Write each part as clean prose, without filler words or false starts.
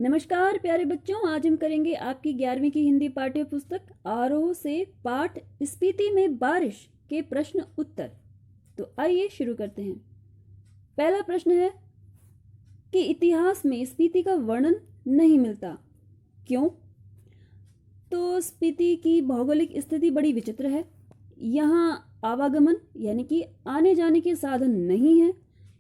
नमस्कार प्यारे बच्चों, आज हम करेंगे आपकी 11वीं की हिंदी पाठ्य पुस्तक आरोह से पाठ स्पीति में बारिश के प्रश्न उत्तर। तो आइए शुरू करते हैं। पहला प्रश्न है कि इतिहास में स्पीति का वर्णन नहीं मिलता, क्यों? तो स्पीति की भौगोलिक स्थिति बड़ी विचित्र है। यहाँ आवागमन यानी कि आने जाने के साधन नहीं है।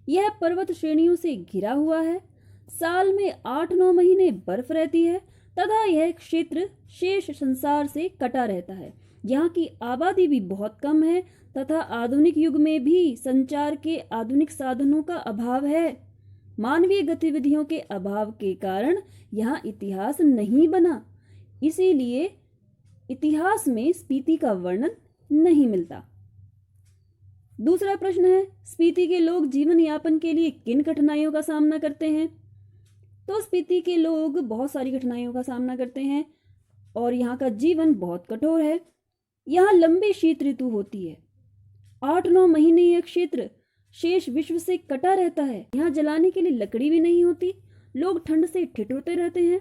यह पर्वत श्रेणियों से घिरा हुआ है। साल में 8-9 महीने बर्फ रहती है तथा यह क्षेत्र शेष संसार से कटा रहता है। यहाँ की आबादी भी बहुत कम है तथा आधुनिक युग में भी संचार के आधुनिक साधनों का अभाव है। मानवीय गतिविधियों के अभाव के कारण यहाँ इतिहास नहीं बना, इसीलिए इतिहास में स्पीति का वर्णन नहीं मिलता। दूसरा प्रश्न है, स्पीति के लोग जीवन यापन के लिए किन कठिनाइयों का सामना करते हैं? तो स्पीति के लोग बहुत सारी कठिनाइयों का सामना करते हैं और यहाँ का जीवन बहुत कठोर है। यहाँ लंबी शीत ऋतु होती है। 8-9 महीने यह क्षेत्र शेष विश्व से कटा रहता है। यहाँ जलाने के लिए लकड़ी भी नहीं होती। लोग ठंड से ठिठुरते रहते हैं।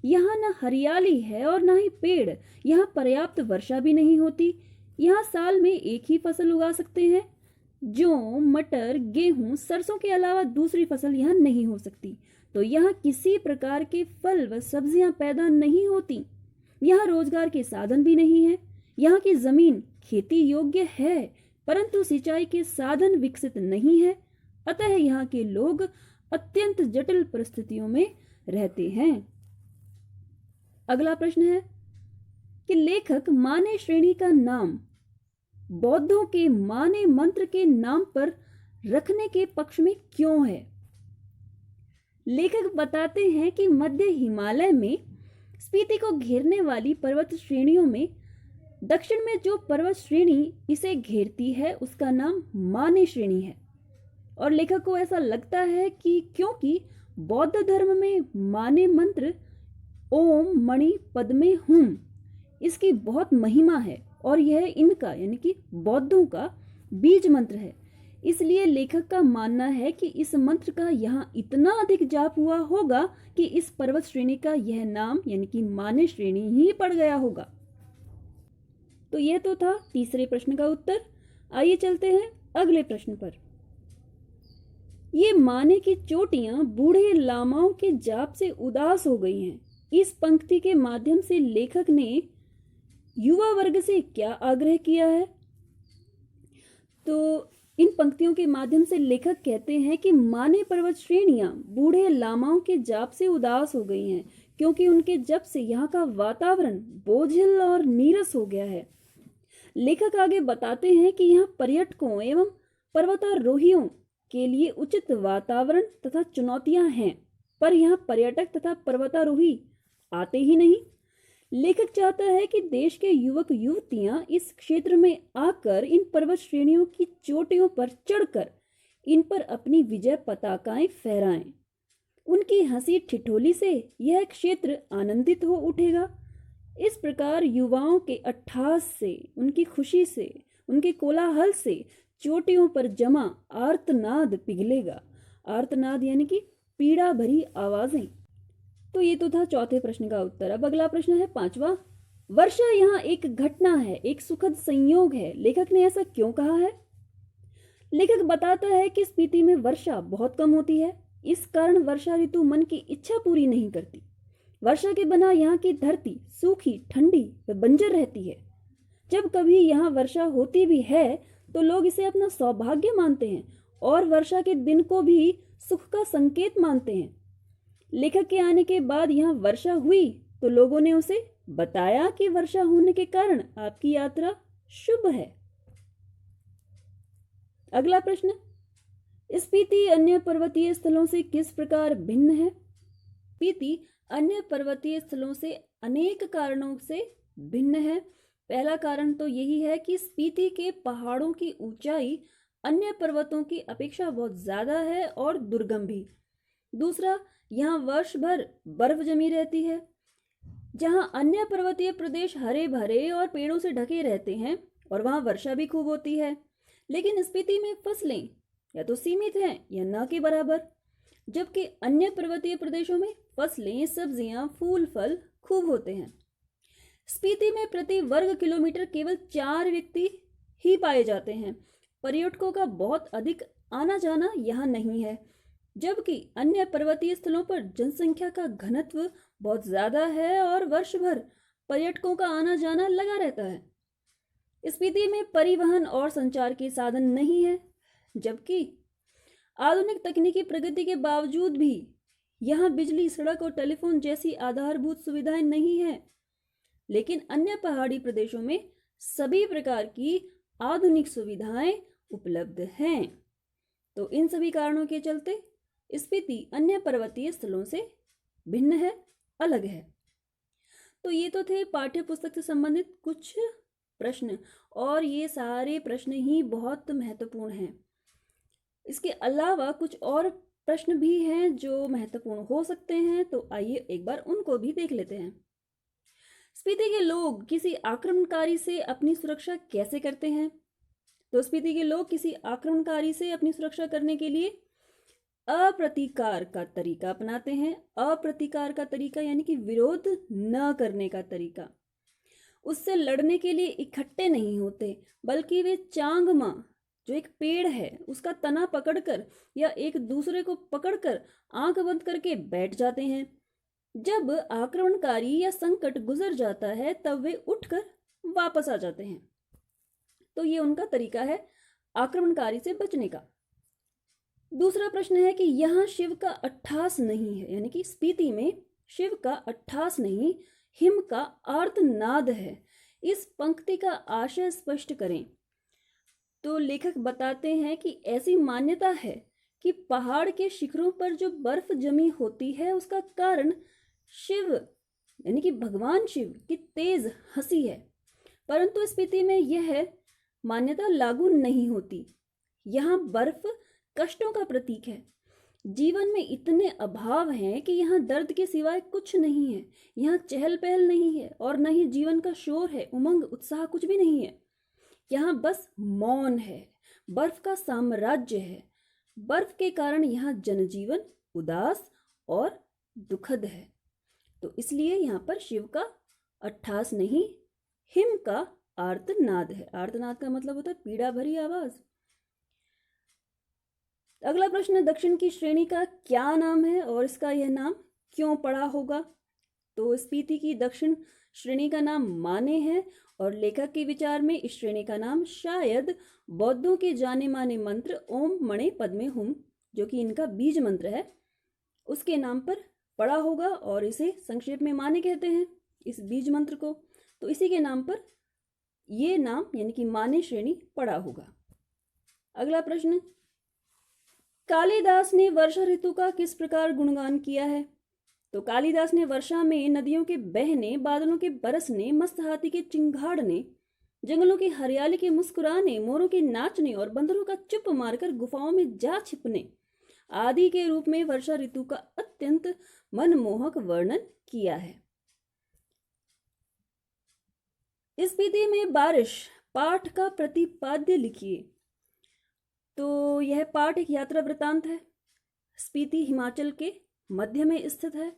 यहाँ न हरियाली है और न ही पेड़। यहाँ पर्याप्त वर्षा भी नहीं होती। यहाँ साल में एक ही फसल उगा सकते हैं। जौ, मटर, गेहूं, सरसों के अलावा दूसरी फसल यहाँ नहीं हो सकती। तो यहाँ किसी प्रकार के फल व सब्जियां पैदा नहीं होती। यहाँ रोजगार के साधन भी नहीं है। यहाँ की जमीन खेती योग्य है परंतु सिंचाई के साधन विकसित नहीं है। अतः यहाँ के लोग अत्यंत जटिल परिस्थितियों में रहते हैं। अगला प्रश्न है कि लेखक माने श्रेणी का नाम बौद्धों के माने मंत्र के नाम पर रखने के पक्ष में क्यों है? लेखक बताते हैं कि मध्य हिमालय में स्पीति को घेरने वाली पर्वत श्रेणियों में दक्षिण में जो पर्वत श्रेणी इसे घेरती है उसका नाम माने श्रेणी है। और लेखक को ऐसा लगता है कि क्योंकि बौद्ध धर्म में माने मंत्र ओम मणि पद्मे हुम इसकी बहुत महिमा है और यह इनका यानी कि बौद्धों का बीज मंत्र है। इसलिए लेखक का मानना है कि इस मंत्र का यहाँ इतना अधिक जाप हुआ होगा कि इस पर्वत श्रेणी का यह नाम यानी कि माने श्रेणी ही पड़ गया होगा। तो यह तो था तीसरे प्रश्न का उत्तर। आइए चलते हैं अगले प्रश्न पर। ये माने की चोटियां बूढ़े लामाओं के जाप से उदास हो गई हैं। इस पंक्ति के माध्यम से लेखक ने युवा वर्ग से क्या आग्रह किया है? तो इन पंक्तियों के माध्यम से लेखक कहते हैं कि माने पर्वत श्रेणियां बूढ़े लामाओं के जाप से उदास हो गई हैं क्योंकि उनके जप से यहाँ का वातावरण बोझिल और नीरस हो गया है। लेखक आगे बताते हैं कि यहाँ पर्यटकों एवं पर्वतारोहियों के लिए उचित वातावरण तथा चुनौतियां हैं, पर यहाँ पर्यटक तथा पर्वतारोही आते ही नहीं। लेखक चाहता है कि देश के युवक युवतियां इस क्षेत्र में आकर इन पर्वत श्रेणियों की चोटियों पर चढ़कर इन पर अपनी विजय पताकाएं फहराएं। उनकी हंसी ठिठोली से यह क्षेत्र आनंदित हो उठेगा। इस प्रकार युवाओं के अट्टहास से, उनकी खुशी से, उनके कोलाहल से चोटियों पर जमा आर्तनाद पिघलेगा। आर्तनाद यानी कि पीड़ा भरी आवाजें। तो ये तो था चौथे प्रश्न का उत्तर। अब अगला प्रश्न है पांचवा। वर्षा यहाँ एक घटना है, एक सुखद संयोग है। लेखक ने ऐसा क्यों कहा है? लेखक बताता है कि स्पीति में वर्षा बहुत कम होती है। इस कारण वर्षा ऋतु मन की इच्छा पूरी नहीं करती। वर्षा के बिना यहाँ की धरती सूखी, ठंडी व बंजर रहती है। जब कभी यहाँ वर्षा होती भी है तो लोग इसे अपना सौभाग्य मानते हैं और वर्षा के दिन को भी सुख का संकेत मानते हैं। लेखक के आने के बाद यहाँ वर्षा हुई तो लोगों ने उसे बताया कि वर्षा होने के कारण आपकी यात्रा शुभ है। अगला प्रश्न, स्पीति अन्य पर्वतीय स्थलों से किस प्रकार भिन्न है? स्पीति अन्य पर्वतीय स्थलों से अनेक कारणों से भिन्न है। पहला कारण तो यही है कि स्पीति के पहाड़ों की ऊंचाई अन्य पर्वतों की अपेक्षा बहुत ज्यादा है और दुर्गम भी। दूसरा, यहाँ वर्ष भर बर्फ जमी रहती है। जहाँ अन्य पर्वतीय प्रदेश हरे भरे और पेड़ों से ढके रहते हैं और वहाँ वर्षा भी खूब होती है, लेकिन स्पीति में फसलें या तो सीमित हैं या न के बराबर। जबकि अन्य पर्वतीय प्रदेशों में फसलें, सब्जियां, फूल फल खूब होते हैं। स्पीति में प्रति वर्ग किलोमीटर केवल 4 व्यक्ति ही पाए जाते हैं। पर्यटकों का बहुत अधिक आना जाना यहाँ नहीं है, जबकि अन्य पर्वतीय स्थलों पर जनसंख्या का घनत्व बहुत ज्यादा है और वर्ष भर पर्यटकों का आना जाना लगा रहता है। स्पीति में परिवहन और संचार के साधन नहीं है, जबकि आधुनिक तकनीकी प्रगति के बावजूद भी यहाँ बिजली, सड़क और टेलीफोन जैसी आधारभूत सुविधाएं नहीं है। लेकिन अन्य पहाड़ी प्रदेशों में सभी प्रकार की आधुनिक सुविधाएं उपलब्ध हैं। तो इन सभी कारणों के चलते स्पीति अन्य पर्वतीय स्थलों से भिन्न है, अलग है। तो ये तो थे पाठ्य पुस्तक से संबंधित कुछ प्रश्न, और ये सारे प्रश्न ही बहुत महत्वपूर्ण हैं। इसके अलावा कुछ और प्रश्न भी हैं जो महत्वपूर्ण हो सकते हैं, तो आइए एक बार उनको भी देख लेते हैं। स्पीति के लोग किसी आक्रमणकारी से अपनी सुरक्षा कैसे करते हैं? तो स्पीति के लोग किसी आक्रमणकारी से अपनी सुरक्षा करने के लिए अप्रतीकार का तरीका अपनाते हैं। अप्रतीकार का तरीका यानी कि विरोध न करने का तरीका। उससे लड़ने के लिए इकट्ठे नहीं होते, बल्कि वे चांगमा, जो एक पेड़ है, उसका तना पकड़कर या एक दूसरे को पकड़कर आंख बंद करके बैठ जाते हैं। जब आक्रमणकारी या संकट गुजर जाता है तब वे उठकर वापस आ जाते हैं। तो ये उनका तरीका है आक्रमणकारी से बचने का। दूसरा प्रश्न है कि यहाँ शिव का अट्ठास नहीं है, यानी कि स्पीति में शिव का अट्ठास नहीं, हिम का आर्तनाद है। इस पंक्ति का आशय स्पष्ट करें। तो लेखक बताते हैं कि ऐसी मान्यता है कि पहाड़ के शिखरों पर जो बर्फ जमी होती है उसका कारण शिव यानी कि भगवान शिव की तेज हंसी है, परंतु स्पीति में यह मान्यता लागू नहीं होती। यहाँ बर्फ कष्टों का प्रतीक है। जीवन में इतने अभाव हैं कि यहाँ दर्द के सिवाय कुछ नहीं है। यहाँ चहल पहल नहीं है और न ही जीवन का शोर है, उमंग उत्साह कुछ भी नहीं है। यहाँ बस मौन है, बर्फ का साम्राज्य है। बर्फ के कारण यहाँ जनजीवन उदास और दुखद है। तो इसलिए यहाँ पर शिव का अट्ठास नहीं, हिम का आर्तनाद है। आर्तनाद का मतलब होता है पीड़ा भरी आवाज। अगला प्रश्न, दक्षिण की श्रेणी का क्या नाम है और इसका यह नाम क्यों पड़ा होगा? तो स्पीति की दक्षिण श्रेणी का नाम माने है और लेखक के विचार में इस श्रेणी का नाम शायद बौद्धों के जाने माने मंत्र ओम मणे पद्मे हुम, जो कि इनका बीज मंत्र है, उसके नाम पर पड़ा होगा और इसे संक्षेप में माने कहते हैं, इस बीज मंत्र को। तो इसी के नाम पर ये नाम यानी कि माने श्रेणी पड़ा होगा। अगला प्रश्न, कालिदास ने वर्षा ऋतु का किस प्रकार गुणगान किया है? तो कालिदास ने वर्षा में नदियों के बहने, बादलों के बरसने, मस्त हाथी के चिंगाड़ने, जंगलों की हरियाली के मुस्कुराने, मोरों के नाचने और बंदरों का चुप मारकर गुफाओं में जा छिपने आदि के रूप में वर्षा ऋतु का अत्यंत मनमोहक वर्णन किया है। स्पीति में बारिश पाठ का प्रतिपाद्य लिखिए। तो यह पाठ एक यात्रा वृतांत है। स्पीति हिमाचल के मध्य में स्थित है।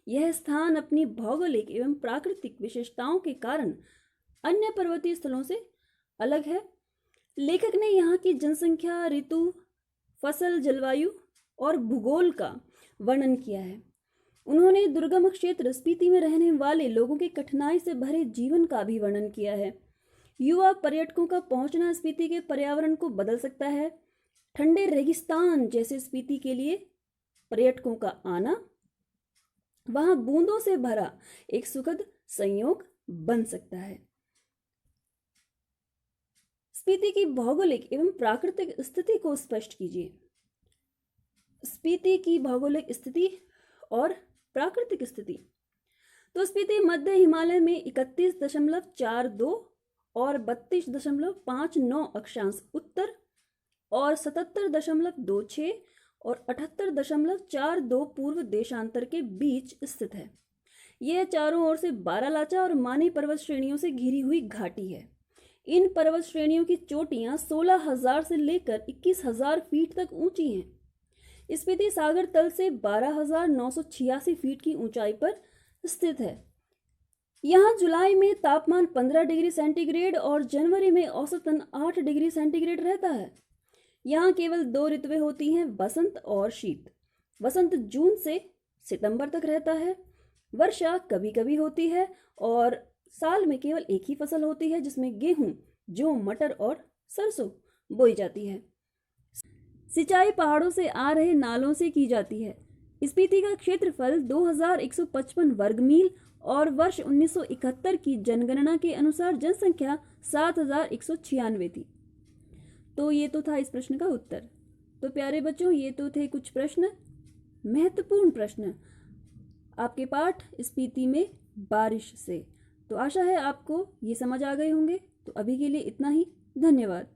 यह स्थान अपनी भौगोलिक एवं प्राकृतिक विशेषताओं के कारण अन्य पर्वतीय स्थलों से अलग है। लेखक ने यहाँ की जनसंख्या, ऋतु, फसल, जलवायु और भूगोल का वर्णन किया है। उन्होंने दुर्गम क्षेत्र स्पीति में रहने वाले लोगों के कठिनाई से भरे जीवन का भी वर्णन किया है। युवा पर्यटकों का पहुंचना स्पीति के पर्यावरण को बदल सकता है। ठंडे रेगिस्तान जैसे स्पीति के लिए पर्यटकों का आना वहां बूंदों से भरा एक सुखद संयोग बन सकता है। स्पीति की भौगोलिक एवं प्राकृतिक स्थिति को स्पष्ट कीजिए। स्पीति की भौगोलिक स्थिति और प्राकृतिक स्थिति। तो स्पीति मध्य हिमालय में 31.42 और 32.59 अक्षांश उत्तर और 77.26 और 78.42 पूर्व देशांतर के बीच स्थित है। यह चारों ओर से बारालाचा और मानी पर्वत श्रेणियों से घिरी हुई घाटी है। इन पर्वत श्रेणियों की चोटियां 16,000 से लेकर 21,000 फीट तक ऊंची हैं। स्पीति सागर तल से 12,986 फीट की ऊंचाई पर स्थित है। यहाँ जुलाई में तापमान 15 डिग्री सेंटीग्रेड और जनवरी में औसतन 8 डिग्री सेंटीग्रेड रहता है। यहाँ केवल 2 ऋतुएं होती हैं, वसंत और शीत। वसंत जून से सितंबर तक रहता है। वर्षा कभी कभी होती है और साल में केवल एक ही फसल होती है, जिसमें गेहूं, जौ, मटर और सरसों बोई जाती है। सिंचाई पहाड़ों से आ रहे नालों से की जाती है। स्पीति का क्षेत्रफल 2155 वर्ग मील और वर्ष 1971 की जनगणना के अनुसार जनसंख्या 7196 थी। तो ये तो था इस प्रश्न का उत्तर। तो प्यारे बच्चों, ये तो थे कुछ प्रश्न, महत्वपूर्ण प्रश्न आपके पाठ स्पीति में बारिश से। तो आशा है आपको ये समझ आ गए होंगे। तो अभी के लिए इतना ही। धन्यवाद।